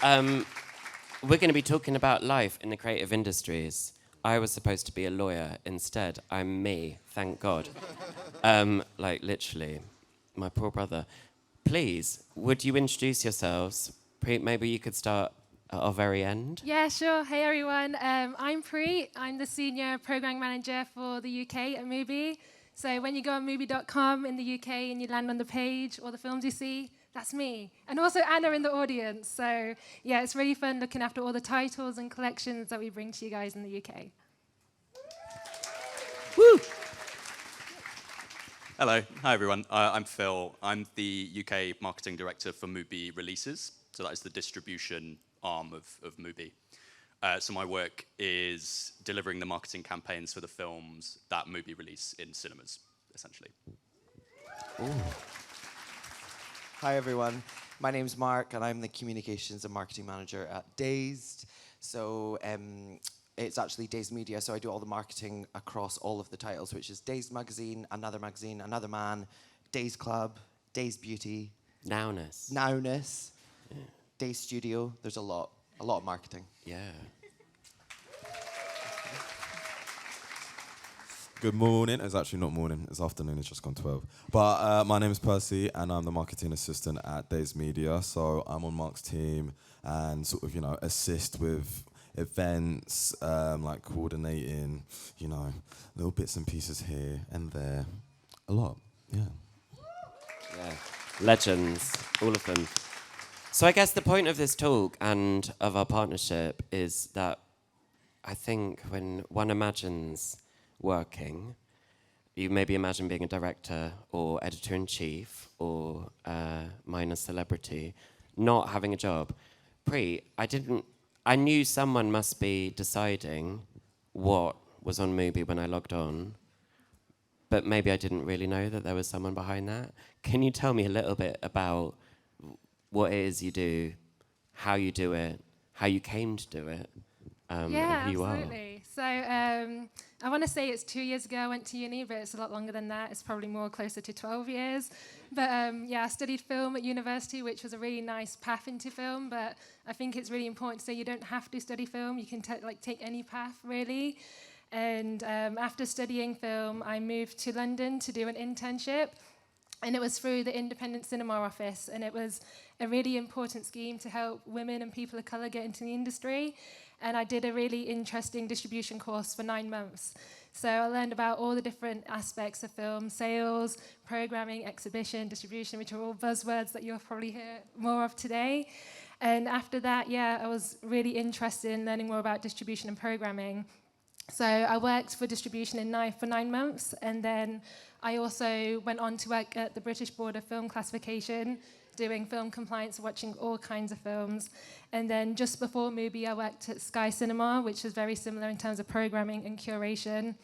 We're going to be talking about life in the creative industries. I was supposed to be a lawyer. Instead, I'm me, thank God. Like, literally, my poor brother. Please, would you introduce yourselves? Maybe you could start at our very end. Yeah, sure. Hey, everyone. I'm Preet. I'm the Senior Programming Manager for the UK at MUBI. So when you go on MUBI.com in the UK and you land on the page, all the films you see, that's me. And also Anna in the audience. So yeah, it's really fun looking after all the titles and collections that we bring to you guys in the UK. Woo! Hello. Hi, everyone. I'm Phil. I'm the UK Marketing Director for MUBI Releases. So that is the distribution arm of MUBI. So my work is delivering the marketing campaigns for the films that MUBI release in cinemas, essentially. Ooh. Hi, everyone. My name's Marc, and I'm the Communications and Marketing Manager at Dazed. So it's actually Dazed Media, so I do all the marketing across all of the titles, which is Dazed Magazine, Another Man, Dazed Club, Dazed Beauty. Nowness. Yeah. Dazed Studio. There's a lot of marketing. Yeah. Good morning. It's actually not morning. It's afternoon. It's just gone 12. But my name is Percy, and I'm the marketing assistant at Dazed Media. So I'm on Marc's team and sort of, assist with events, like coordinating, little bits and pieces here and there. A lot, yeah. Yeah. Legends, all of them. So I guess the point of this talk and of our partnership is that I think when one imagines working, you maybe imagine being a director or editor-in-chief or minor celebrity, not having a job. I knew someone must be deciding what was on MUBI when I logged on, but maybe I didn't really know that there was someone behind that. Can you tell me a little bit about what it is you do, how you do it, how you came to do it, and who you are? Yeah, absolutely. So I want to say it's 2 years ago I went to uni, but it's a lot longer than that. It's probably more closer to 12 years. But I studied film at university, which was a really nice path into film. But I think it's really important to say you don't have to study film. You can take any path, really. And after studying film, I moved to London to do an internship. And it was through the Independent Cinema Office, and it was a really important scheme to help women and people of colour get into the industry. And I did a really interesting distribution course for 9 months. So I learned about all the different aspects of film, sales, programming, exhibition, distribution, which are all buzzwords that you'll probably hear more of today. And after that, I was really interested in learning more about distribution and programming. So I worked for distribution for 9 months, and then I also went on to work at the British Board of Film Classification, doing film compliance, watching all kinds of films. And then just before MUBI, I worked at Sky Cinema, which was very similar in terms of programming and curation.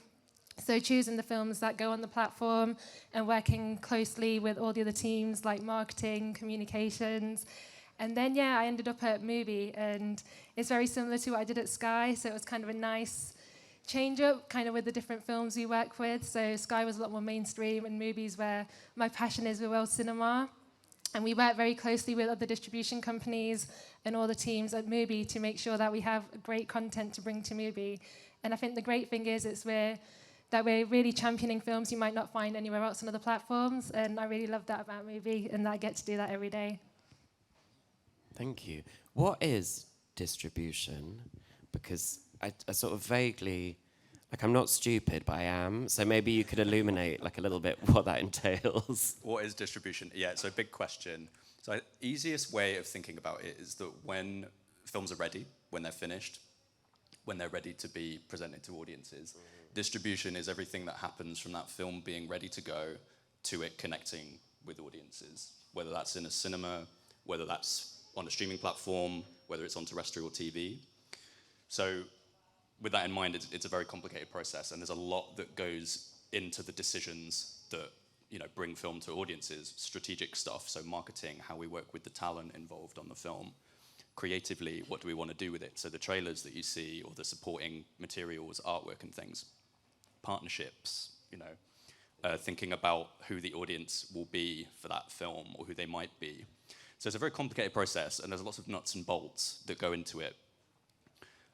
So choosing the films that go on the platform and working closely with all the other teams like marketing, communications. And then, I ended up at MUBI, and it's very similar to what I did at Sky, so it was kind of a nice change up kind of with the different films we work with. So Sky was a lot more mainstream, and MUBI's where my passion is with world cinema. And we work very closely with other distribution companies and all the teams at MUBI to make sure that we have great content to bring to MUBI. And I think the great thing is we're really championing films you might not find anywhere else on other platforms. And I really love that about MUBI, and that I get to do that every day. Thank you. What is distribution? Because I sort of vaguely, I'm not stupid, but I am. So maybe you could illuminate a little bit what that entails. What is distribution? Yeah, it's a big question. So the easiest way of thinking about it is that when films are ready, when they're finished, when they're ready to be presented to audiences, distribution is everything that happens from that film being ready to go to it connecting with audiences, whether that's in a cinema, whether that's on a streaming platform, whether it's on terrestrial TV. So with that in mind, it's a very complicated process, and there's a lot that goes into the decisions that bring film to audiences. Strategic stuff, so marketing, how we work with the talent involved on the film. Creatively, what do we want to do with it? So the trailers that you see, or the supporting materials, artwork and things. Partnerships, thinking about who the audience will be for that film, or who they might be. So it's a very complicated process, and there's lots of nuts and bolts that go into it.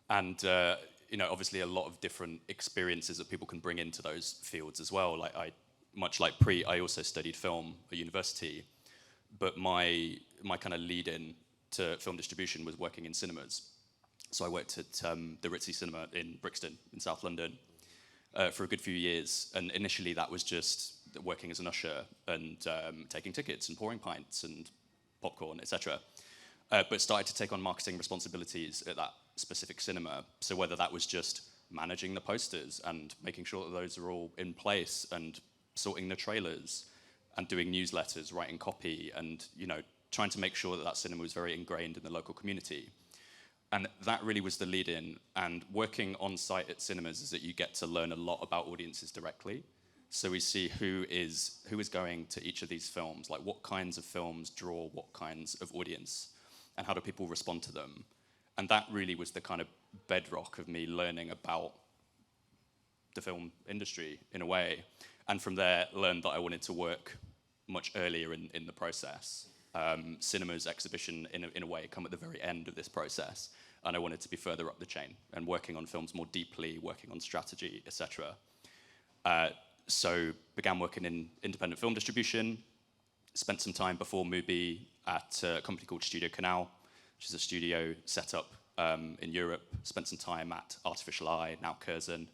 And obviously a lot of different experiences that people can bring into those fields as well. Much like Preet, I also studied film at university, but my kind of lead-in to film distribution was working in cinemas. So I worked at the Ritzy Cinema in Brixton in South London for a good few years. And initially that was just working as an usher and taking tickets and pouring pints and popcorn, etc. But started to take on marketing responsibilities at that specific cinema. So whether that was just managing the posters and making sure that those are all in place and sorting the trailers and doing newsletters, writing copy, and trying to make sure that that cinema was very ingrained in the local community. And that really was the lead-in. And working on site at cinemas is that you get to learn a lot about audiences directly. So we see who is going to each of these films, like what kinds of films draw what kinds of audience, and how do people respond to them. And that really was the kind of bedrock of me learning about the film industry in a way. And from there, learned that I wanted to work much earlier in the process. Cinema's exhibition, in a way, come at the very end of this process. And I wanted to be further up the chain and working on films more deeply, working on strategy, etc. So began working in independent film distribution, spent some time before MUBI at a company called Studio Canal, which is a studio set up in Europe, spent some time at Artificial Eye, now Curzon,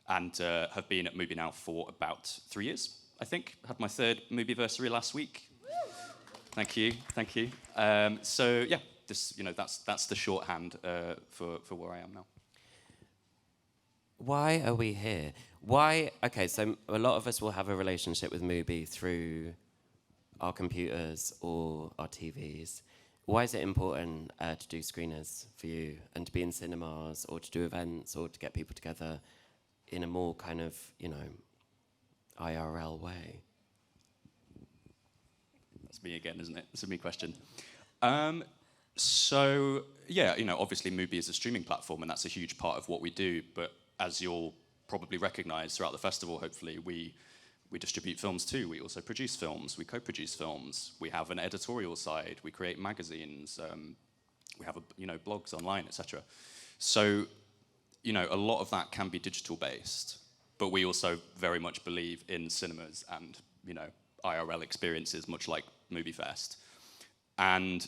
and have been at MUBI now for about 3 years, I think. Had my 3rd MUBI-versary last week. Thank you. So yeah, that's the shorthand for where I am now. Why are we here? Why? Okay, so a lot of us will have a relationship with MUBI through our computers or our TVs. Why is it important to do screeners for you and to be in cinemas or to do events or to get people together in a more kind of, IRL way? That's me again, isn't it? It's a me question. So, yeah, obviously MUBI is a streaming platform and that's a huge part of what we do. But as you'll probably recognize throughout the festival, hopefully, we distribute films too. We also produce films. We co-produce films. We have an editorial side. We create magazines. We have blogs online, etc. So, a lot of that can be digital based, but we also very much believe in cinemas and IRL experiences, much like MUBI Fest. And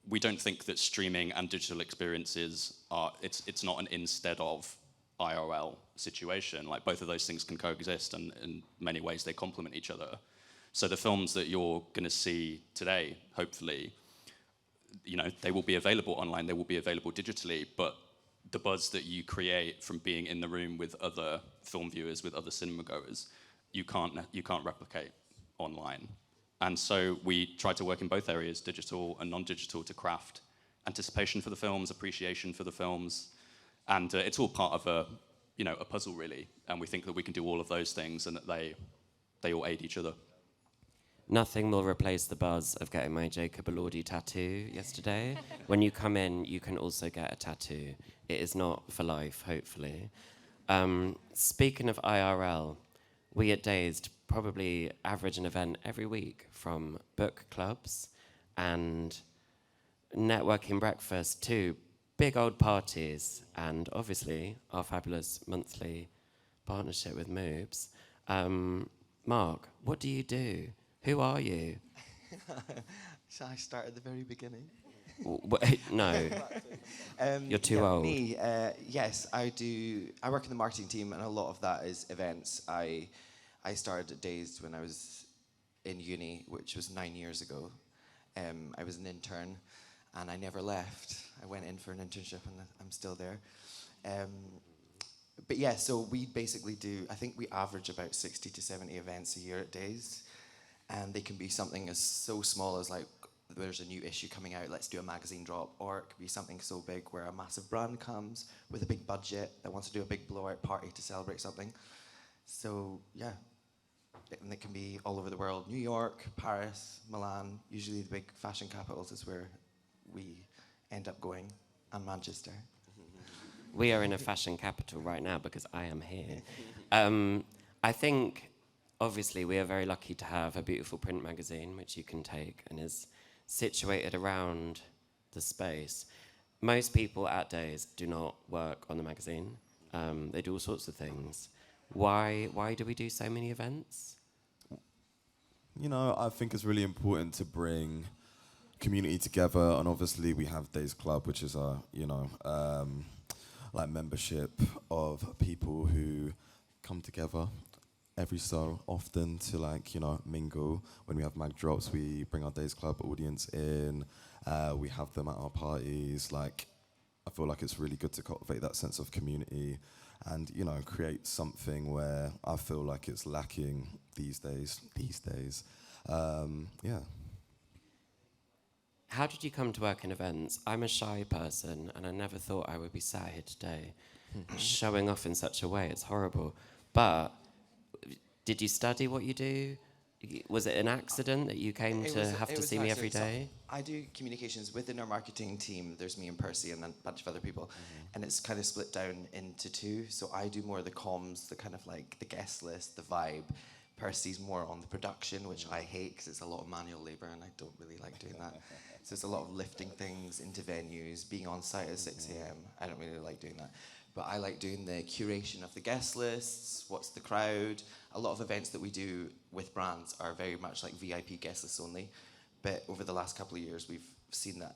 we don't think that streaming and digital experiences it's not an instead of IRL situation. Like both of those things can coexist, and in many ways they complement each other. So the films that you're going to see today, hopefully, they will be available online, they will be available digitally, but the buzz that you create from being in the room with other film viewers, with other cinema goers, you can't replicate online. And so we try to work in both areas, digital and non-digital, to craft anticipation for the films, appreciation for the films, and it's all part of a puzzle really. And we think that we can do all of those things, and that they all aid each other. Nothing will replace the buzz of getting my Jacob Elordi tattoo yesterday. When you come in, you can also get a tattoo. It is not for life, hopefully. Speaking of IRL, we at Dazed probably average an event every week, from book clubs and networking breakfast to big old parties, and obviously our fabulous monthly partnership with MUBS. Marc, what do you do? Who are you? Shall I start at the very beginning? No. You're too old. Me, yes, I do. I work in the marketing team, and a lot of that is events. I started at Dazed when I was in uni, which was 9 years ago. I was an intern, and I never left. I went in for an internship, and I'm still there. But yeah, so we basically do, I think we average about 60 to 70 events a year at Dazed. And they can be something as so small as, like, there's a new issue coming out, let's do a magazine drop. Or it could be something so big where a massive brand comes with a big budget that wants to do a big blowout party to celebrate something. So, yeah. And it can be all over the world. New York, Paris, Milan. Usually the big fashion capitals is where we end up going. And Manchester. We are in a fashion capital right now because I am here. I think, obviously, we are very lucky to have a beautiful print magazine, which you can take and is situated around the space. Most people at Dazed do not work on the magazine. They do all sorts of things. Why do we do so many events? You know, I think it's really important to bring community together, and obviously we have Dazed Club, which is a, like membership of people who come together every so often to mingle. When we have mag drops, we bring our Dazed Club audience in. We have them at our parties. I feel like it's really good to cultivate that sense of community and, create something where I feel like it's lacking these days. Yeah. How did you come to work in events? I'm a shy person, and I never thought I would be sat here today showing off in such a way. It's horrible. But did you study what you do? Was it an accident that you came to have to see me every day? So I do communications within our marketing team. There's me and Percy and a bunch of other people. And it's kind of split down into two. So I do more of the comms, the kind of like the guest list, the vibe. Percy's more on the production, which I hate because it's a lot of manual labor and I don't really like doing that. So it's a lot of lifting things into venues, being on site at 6 a.m. I don't really like doing that. But I like doing the curation of the guest lists, what's the crowd. A lot of events that we do with brands are very much like VIP guest lists only. But over the last couple of years, we've seen that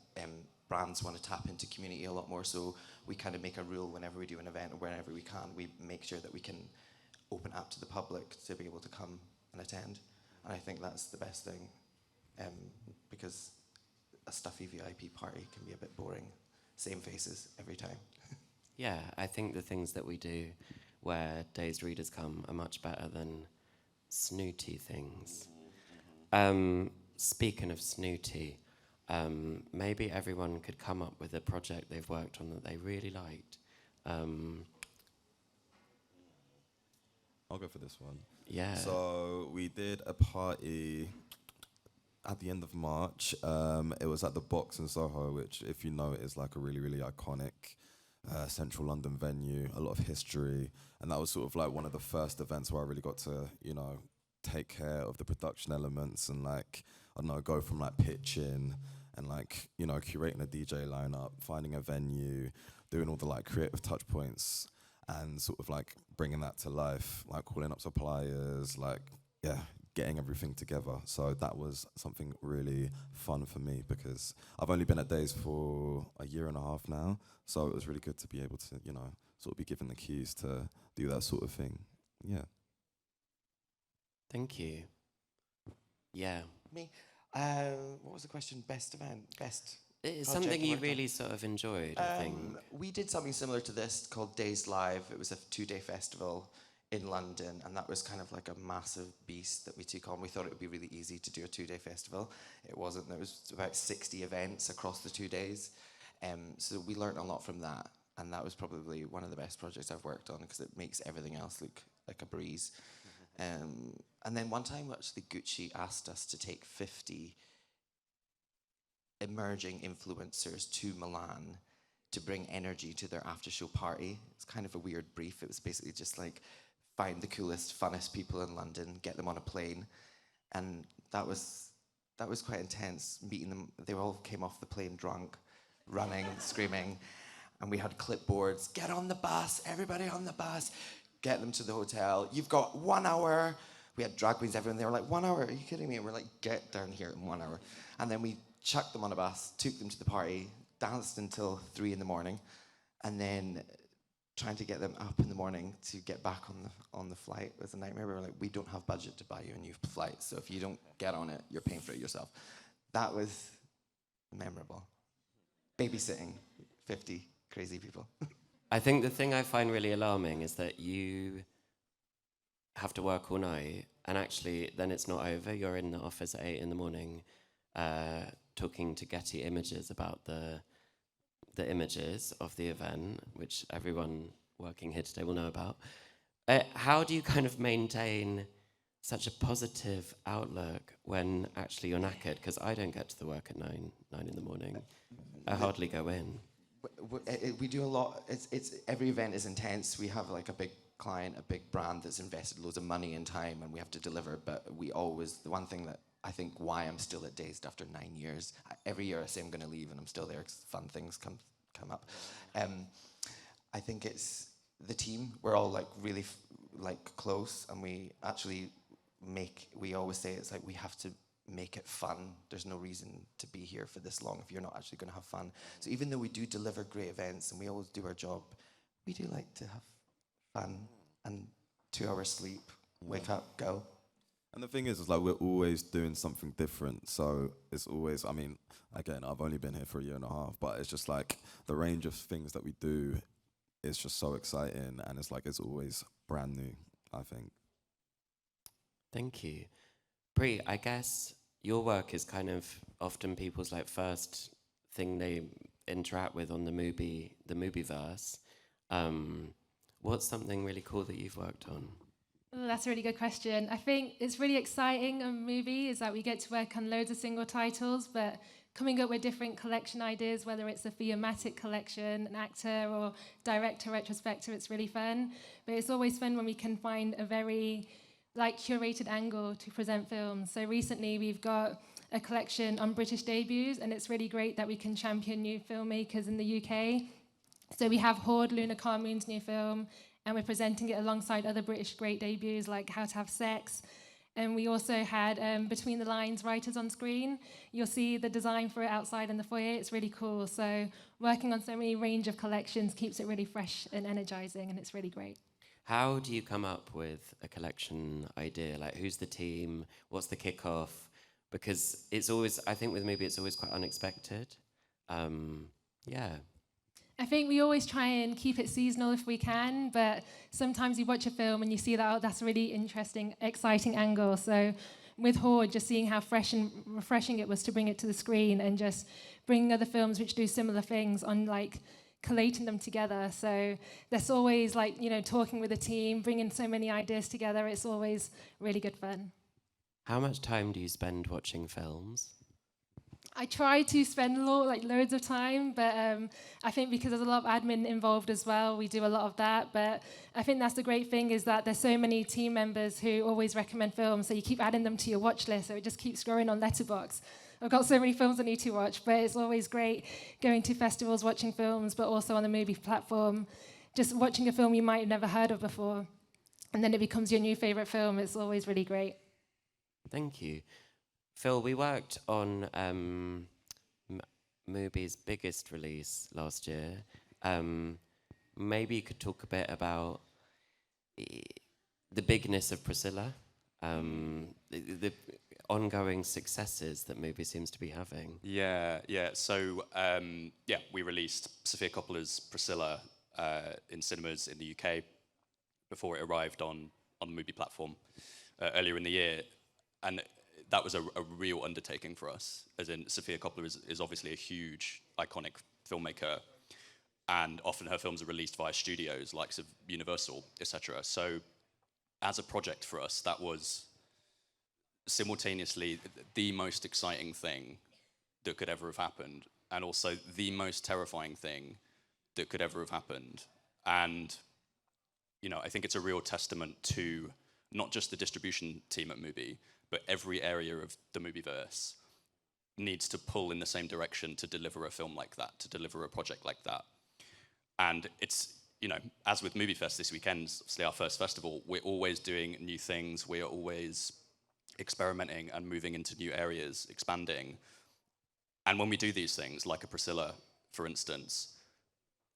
brands want to tap into community a lot more. So we kind of make a rule whenever we do an event or whenever we can, we make sure that we can open up to the public to be able to come and attend. And I think that's the best thing because a stuffy VIP party can be a bit boring. Same faces every time. Yeah, I think the things that we do where Dazed readers come are much better than snooty things. Speaking of snooty, maybe everyone could come up with a project they've worked on that they really liked. I'll go for this one. Yeah. So we did a party at the end of March. It was at the Box in Soho, which, if you know, is like a really, really iconic central London venue, a lot of history. And that was sort of like one of the first events where I really got to, take care of the production elements and go from pitching and curating a DJ lineup, finding a venue, doing all the creative touch points and sort of bringing that to life, calling up suppliers, getting everything together. So that was something really fun for me because I've only been at Dazed for a year and a half now. So it was really good to be able to, sort of be given the keys to do that sort of thing. Yeah. Thank you. Yeah. Me? What was the question? Best event? Best It's project something you worked on? really sort of enjoyed, I think. We did something similar to this called Dazed Live. It was a 2-day festival in London, and that was kind of like a massive beast that we took on. We thought it would be really easy to do a 2-day festival. It wasn't. There was about 60 events across the 2 days. So we learned a lot from that, and that was probably one of the best projects I've worked on because it makes everything else look like a breeze. And then one time, actually, Gucci asked us to take 50 emerging influencers to Milan to bring energy to their after-show party. It's kind of a weird brief. It was basically just find the coolest, funnest people in London, get them on a plane, and that was quite intense. Meeting them, they all came off the plane drunk, running, screaming, and we had clipboards. Get on the bus, everybody on the bus. Get them to the hotel. You've got 1 hour. We had drag queens, everyone. They were like, 1 hour? Are you kidding me? And we're like, get down here in 1 hour. And then we chucked them on a bus, took them to the party, danced until 3 in the morning, and then trying to get them up in the morning to get back on the flight was a nightmare. We were like, we don't have budget to buy you a new flight, so if you don't get on it, you're paying for it yourself. That was memorable. Babysitting 50 crazy people. I think the thing I find really alarming is that you have to work all night, and actually then it's not over. You're in the office at 8 in the morning talking to Getty Images about the images of the event, which everyone working here today will know about. How do you kind of maintain such a positive outlook when actually you're knackered? Because I don't get to the work at 9 in the morning. I hardly go in. We do a lot. It's every event is intense. We have a big client, a big brand that's invested loads of money and time, and we have to deliver. But we always, the one thing that I think why I'm still at Dazed after 9 years. Every year I say I'm going to leave and I'm still there because fun things come up. I think it's the team. We're all like really like close, and we actually we always say it's like we have to make it fun. There's no reason to be here for this long if you're not actually going to have fun. So even though we do deliver great events and we always do our job, we do like to have fun and 2 hours sleep, wake up, go. And the thing is like we're always doing something different. So it's always, I mean, again, I've only been here for a year and a half, but it's just like the range of things that we do is just so exciting, and it's like it's always brand new, I think. Thank you. Bree, I guess your work is kind of often people's like first thing they interact with on the MUBI verse. What's something really cool that you've worked on? Oh, that's a really good question. I think it's really exciting on MUBI is that we get to work on loads of single titles, but coming up with different collection ideas, whether it's a thematic collection, an actor or director retrospective, it's really fun. But it's always fun when we can find a very curated angle to present films. So recently we've got a collection on British debuts, and it's really great that we can champion new filmmakers in the UK. So we have Horde, Luna Carmoon's new film, and we're presenting it alongside other British great debuts like How to Have Sex. And we also had Between the Lines writers on screen. You'll see the design for it outside in the foyer. It's really cool. So working on so many range of collections keeps it really fresh and energizing, and it's really great. How do you come up with a collection idea? Like, who's the team? What's the kickoff? Because it's always, I think with MUBI, it's always quite unexpected. Yeah. I think we always try and keep it seasonal if we can, but sometimes you watch a film and you see that, oh, that's a really interesting, exciting angle. So with Horde, just seeing how fresh and refreshing it was to bring it to the screen and just bring other films which do similar things on collating them together. So that's always talking with a team, bringing so many ideas together. It's always really good fun. How much time do you spend watching films? I try to spend loads of time, but I think because there's a lot of admin involved as well, we do a lot of that. But I think that's the great thing is that there's so many team members who always recommend films, so you keep adding them to your watch list, so it just keeps growing on Letterboxd. I've got so many films I need to watch, but it's always great going to festivals, watching films, but also on the MUBI platform, just watching a film you might have never heard of before, and then it becomes your new favourite film. It's always really great. Thank you. Phil, we worked on MUBI's biggest release last year. Maybe you could talk a bit about the bigness of Priscilla, the ongoing successes that MUBI seems to be having. Yeah. So, we released Sofia Coppola's Priscilla in cinemas in the UK before it arrived on the MUBI platform earlier in the year. And that was a real undertaking for us, as in Sofia Coppola is obviously a huge, iconic filmmaker, and often her films are released via studios, likes of Universal, etc. So as a project for us, that was simultaneously the most exciting thing that could ever have happened, and also the most terrifying thing that could ever have happened. And, I think it's a real testament to not just the distribution team at MUBI, but every area of the MUBIverse needs to pull in the same direction to deliver a film like that, to deliver a project like that. And it's, as with MUBI Fest this weekend, obviously our first festival, we're always doing new things, we are always experimenting and moving into new areas, expanding. And when we do these things, like a Priscilla, for instance,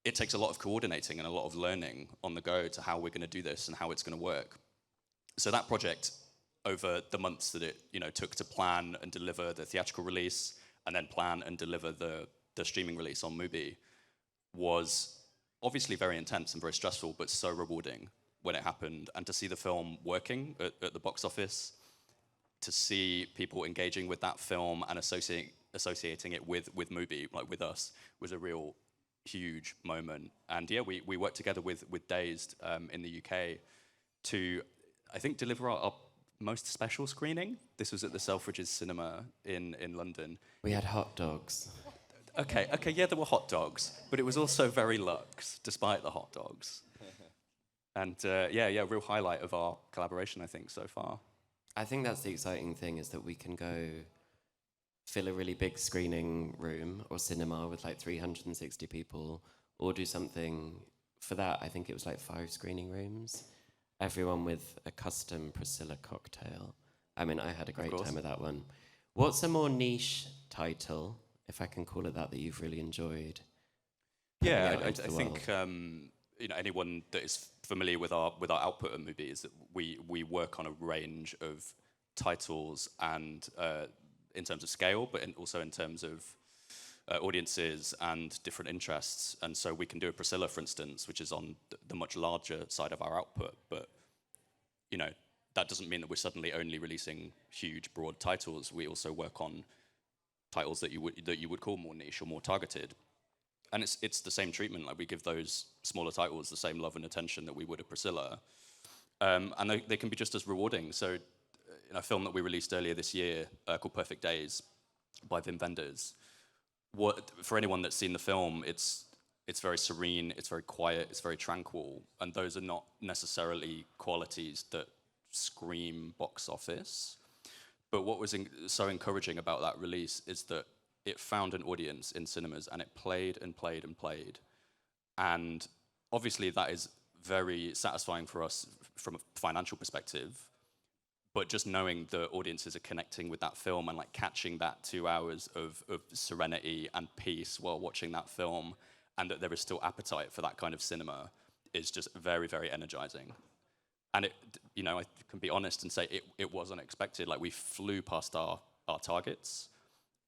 it takes a lot of coordinating and a lot of learning on the go to how we're going to do this and how it's going to work. So that project, over the months that it took to plan and deliver the theatrical release and then plan and deliver the streaming release on MUBI, was obviously very intense and very stressful, but so rewarding when it happened. And to see the film working at the box office, to see people engaging with that film and associating it with MUBI, with us, was a real huge moment. And yeah, we worked together with Dazed in the UK to, I think, deliver our most special screening. This was at the Selfridges Cinema in London. We had hot dogs. Okay, yeah, there were hot dogs, but it was also very luxe, despite the hot dogs. And real highlight of our collaboration, I think, so far. I think that's the exciting thing, is that we can go fill a really big screening room or cinema with like 360 people, or do something for that. I think it was like 5 screening rooms, everyone with a custom Priscilla cocktail. I mean, I had a great time with that one. What's a more niche title, if I can call it that you've really enjoyed? Yeah, I think anyone that is familiar with our output at MUBI is that we work on a range of titles, and in terms of scale, but also in terms of audiences and different interests. And so we can do a Priscilla, for instance, which is on the much larger side of our output, but that doesn't mean that we're suddenly only releasing huge, broad titles. We also work on titles that you would call more niche or more targeted. And it's the same treatment. Like, we give those smaller titles the same love and attention that we would a Priscilla. And they can be just as rewarding. So in a film that we released earlier this year called Perfect Days by Wim Wenders, for anyone that's seen the film, it's very serene, it's very quiet, it's very tranquil. And those are not necessarily qualities that scream box office. But what was so encouraging about that release is that it found an audience in cinemas, and it played and played and played. And obviously that is very satisfying for us from a financial perspective, but just knowing the audiences are connecting with that film and like catching that 2 hours of serenity and peace while watching that film, and that there is still appetite for that kind of cinema, is just very, very energizing. And I can be honest and say it was unexpected. Like, we flew past our targets,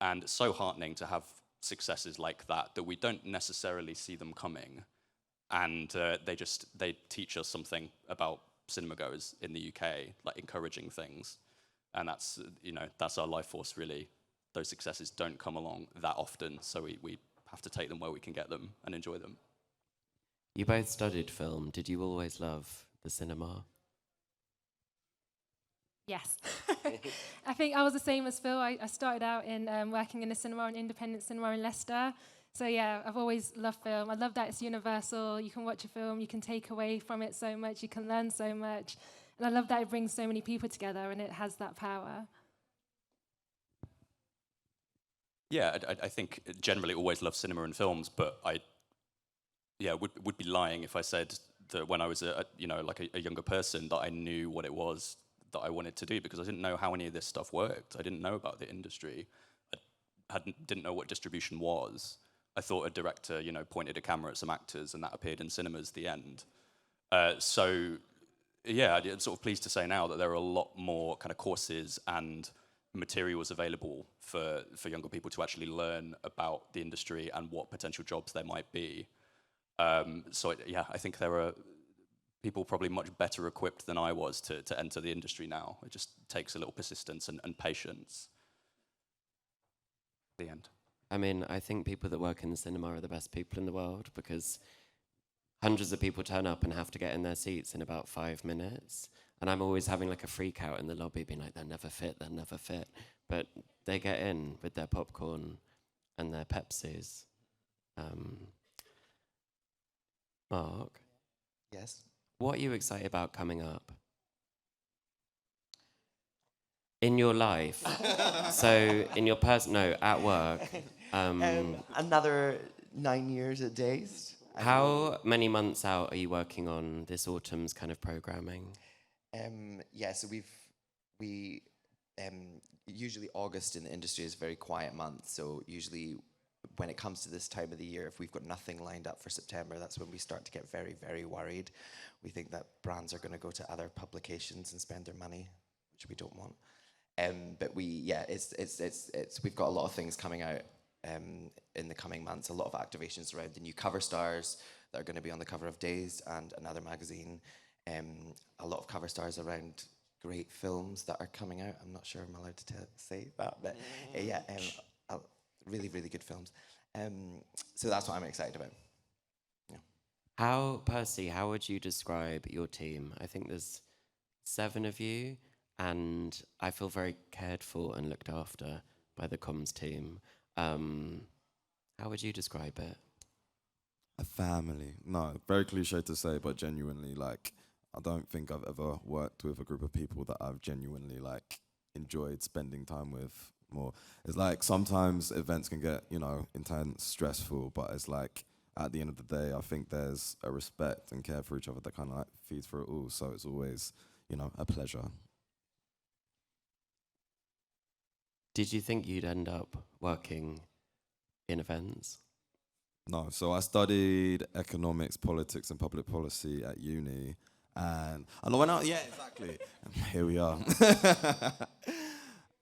and it's so heartening to have successes like that we don't necessarily see them coming. And they teach us something about cinema goers in the UK, like encouraging things. And that's our life force, really. Those successes don't come along that often, so we have to take them where we can get them and enjoy them. You both studied film. Did you always love the cinema? Yes. I think I was the same as Phil. I started out in working in a cinema, an independent cinema in Leicester. So yeah, I've always loved film. I love that it's universal. You can watch a film, you can take away from it so much, you can learn so much. And I love that it brings so many people together, and it has that power. Yeah, I think generally always loved cinema and films, but I would be lying if I said that when I was a younger person that I knew what it was that I wanted to do, because I didn't know how any of this stuff worked. I didn't know about the industry. I didn't know what distribution was. I thought a director, pointed a camera at some actors and that appeared in cinemas at the end. I'm sort of pleased to say now that there are a lot more kind of courses and materials available for younger people to actually learn about the industry and what potential jobs there might be. I think there are people probably much better equipped than I was to enter the industry now. It just takes a little persistence and patience. The end. I mean, I think people that work in the cinema are the best people in the world, because hundreds of people turn up and have to get in their seats in about 5 minutes. And I'm always having like a freak out in the lobby, being like, they'll never fit. But they get in with their popcorn and their Pepsis. Marc? Yes? What are you excited about coming up? In your life. So in your at work. Another 9 years at Dazed. How many months out are you working on this autumn's kind of programming? So we usually August in the industry is a very quiet month. So usually when it comes to this time of the year, if we've got nothing lined up for September, that's when we start to get very, very worried. We think that brands are going to go to other publications and spend their money, which we don't want. But we've got a lot of things coming out in the coming months. A lot of activations around the new cover stars that are going to be on the cover of Dazed and another magazine. A lot of cover stars around great films that are coming out. I'm not sure I'm allowed to say that, but really, really good films. So that's what I'm excited about. Yeah. Percy, how would you describe your team? I think there's 7 of you, and I feel very cared for and looked after by the comms team. How would you describe it? A family. No, very cliche to say, but genuinely, like, I don't think I've ever worked with a group of people that I've genuinely like enjoyed spending time with more. It's like sometimes events can get, you know, intense, stressful, but it's like at the end of the day, I think there's a respect and care for each other that kind of like feeds through it all. So it's always, you know, a pleasure. Did you think you'd end up working in events? No, so I studied economics, politics, and public policy at uni, and when I yeah, exactly. Here we are.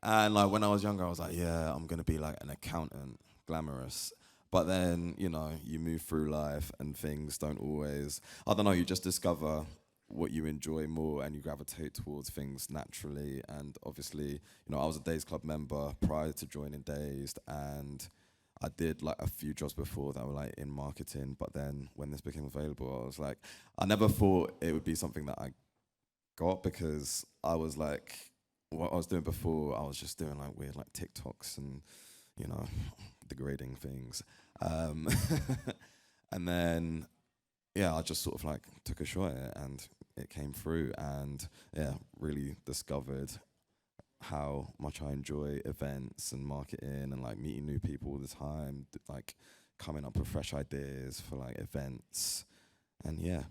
And like when I was younger, I was like, yeah, I'm gonna be like an accountant, glamorous. But then, you know, you move through life and things don't always. I don't know. You just discover what you enjoy more, and you gravitate towards things naturally. And obviously, you know, I was a Dazed Club member prior to joining Dazed, and I did like a few jobs before that were like in marketing, but then when this became available, I was like, I never thought it would be something that I got, because I was like, what I was doing before, I was just doing like weird like TikToks and, you know, degrading things. And then, yeah, I just sort of like took a shot at it and it came through, and yeah, really discovered how much I enjoy events and marketing and like meeting new people all the time, like coming up with fresh ideas for like events, and yeah.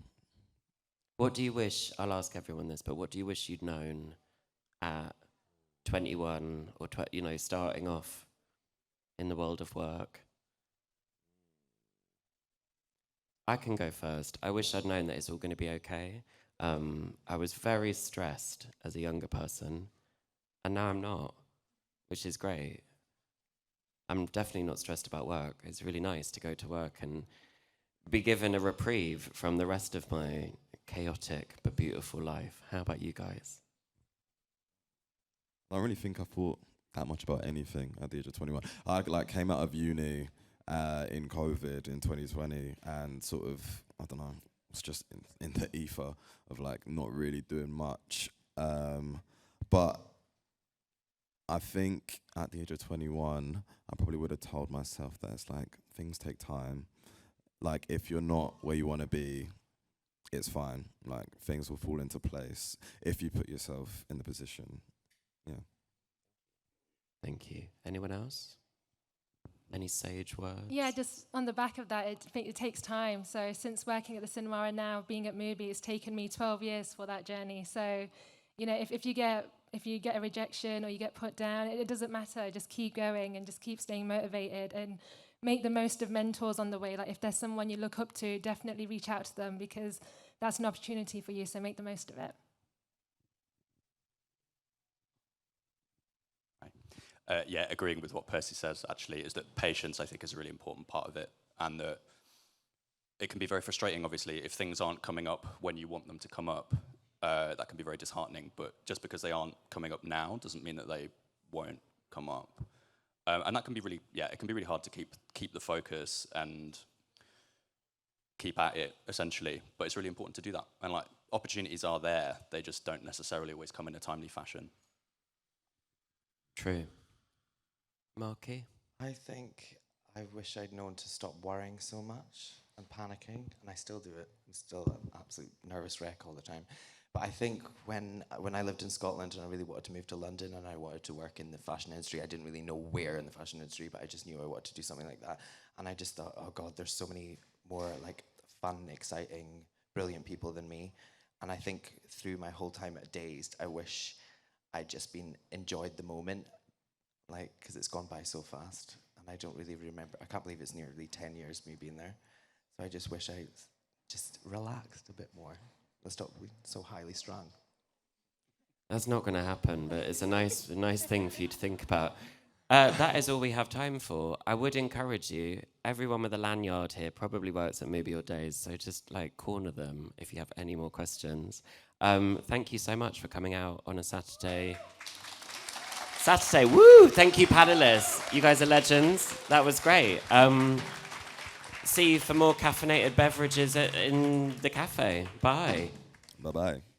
What do you wish, I'll ask everyone this, but what do you wish you'd known at 21 or, you know, starting off in the world of work? I can go first. I wish I'd known that it's all going to be okay. I was very stressed as a younger person, and now I'm not, which is great. I'm definitely not stressed about work. It's really nice to go to work and be given a reprieve from the rest of my chaotic but beautiful life. How about you guys? I don't really think I thought that much about anything at the age of 21. I like came out of uni in COVID in 2020, and sort of, I don't know, was just in the ether of like not really doing much. But I think at the age of 21, I probably would have told myself that it's like, things take time. Like, if you're not where you want to be, it's fine. Like, things will fall into place if you put yourself in the position. Yeah. Thank you. Anyone else? Any sage words? Yeah, just on the back of that, I think it takes time. So since working at the cinema and now being at MUBI, it's taken me 12 years for that journey. So, you know, if you get a rejection or you get put down, it doesn't matter. Just keep going and just keep staying motivated and make the most of mentors on the way. Like, if there's someone you look up to, definitely reach out to them, because that's an opportunity for you. So make the most of it. Yeah, agreeing with what Percy says, actually, is that patience, I think, is a really important part of it. And that it can be very frustrating, obviously, if things aren't coming up when you want them to come up. That can be very disheartening. But just because they aren't coming up now doesn't mean that they won't come up. And that can be really, yeah, it can be really hard to keep the focus and keep at it, essentially. But it's really important to do that. And, like, opportunities are there. They just don't necessarily always come in a timely fashion. True. Marky? I think I wish I'd known to stop worrying so much and panicking, and I still do it. I'm still an absolute nervous wreck all the time. But I think when I lived in Scotland and I really wanted to move to London and I wanted to work in the fashion industry, I didn't really know where in the fashion industry, but I just knew I wanted to do something like that. And I just thought, oh God, there's so many more like fun, exciting, brilliant people than me. And I think through my whole time at Dazed, I wish I'd just enjoyed the moment, like, because it's gone by so fast, and I don't really remember. I can't believe it's nearly 10 years me being there. So I just wish I just relaxed a bit more. Let's stop being so highly strung. That's not going to happen, but it's a nice thing for you to think about. That is all we have time for. I would encourage you, everyone with a lanyard here probably works at MUBI or Dazed, so just like corner them if you have any more questions. Thank you so much for coming out on a Saturday. Woo! Thank you, panelists. You guys are legends. That was great. See you for more caffeinated beverages in the cafe. Bye. Bye-bye.